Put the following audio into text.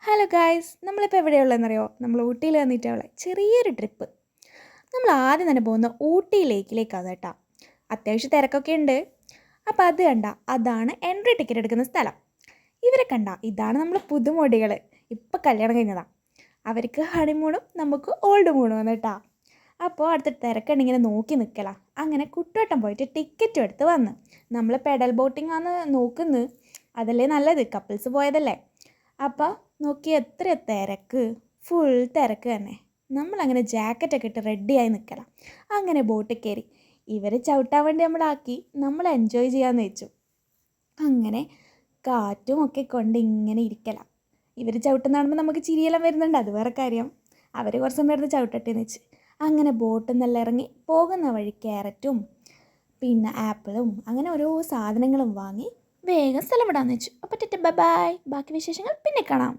Hello guys, നമ്മളിപ്പോൾ എവിടെയുള്ളതെന്നറിയോ? നമ്മൾ ഊട്ടിയിൽ വന്നിട്ടുള്ള ചെറിയൊരു ട്രിപ്പ്. നമ്മൾ ആദ്യം തന്നെ പോകുന്ന ഊട്ടി ലേക്കിലേക്കാണ് കേട്ടോ. അത്യാവശ്യം തിരക്കൊക്കെ ഉണ്ട്. അപ്പോൾ അത് കണ്ട, അതാണ് എൻട്രി ടിക്കറ്റ് എടുക്കുന്ന സ്ഥലം. ഇവരെ കണ്ട, ഇതാണ് നമ്മൾ പുതുമോടികൾ. ഇപ്പം കല്യാണം കഴിഞ്ഞതാണ്. അവർക്ക് ഹണിമൂണും നമുക്ക് ഓൾഡ് മൂണും വന്നു കേട്ടോ. അപ്പോൾ അടുത്ത തിരക്കുണ്ടിങ്ങനെ നോക്കി നിൽക്കലാം. അങ്ങനെ കുട്ടുവട്ടം പോയിട്ട് ടിക്കറ്റും എടുത്ത് വന്ന് നമ്മൾ പെഡൽ ബോട്ടിംഗ് ആണ് നോക്കുന്നത്. അതല്ലേ നല്ലത്, കപ്പിൾസ് പോയതല്ലേ. അപ്പോൾ നോക്കി എത്ര തിരക്ക്, ഫുൾ തിരക്ക് തന്നെ. നമ്മളങ്ങനെ ജാക്കറ്റൊക്കെ ഇട്ട് റെഡിയായി നിൽക്കണം. അങ്ങനെ ബോട്ടിൽ കയറി ഇവർ ചവിട്ടാൻ വേണ്ടി നമ്മളാക്കി, നമ്മൾ എൻജോയ് ചെയ്യാമെന്ന് വെച്ചു. അങ്ങനെ കാറ്റും ഒക്കെ കൊണ്ട് ഇങ്ങനെ ഇരിക്കണം. ഇവർ ചവിട്ടുന്ന കാണുമ്പോൾ നമുക്ക് ചിരിയെല്ലാം വരുന്നുണ്ട്, അത് വേറെ കാര്യം. അവർ കുറച്ച് സമയം എടുത്ത് ചവിട്ടട്ടെ എന്ന് വെച്ച് അങ്ങനെ ബോട്ടിൽ നിന്നെല്ലാം ഇറങ്ങി പോകുന്ന വഴി ക്യാരറ്റും പിന്നെ ആപ്പിളും അങ്ങനെ ഓരോ സാധനങ്ങളും വാങ്ങി വേഗം സ്ഥലം വിടാമെന്ന് വെച്ചു. അപ്പോൾ ബൈ ബൈ, ബാക്കി വിശേഷങ്ങൾ പിന്നെ കാണാം.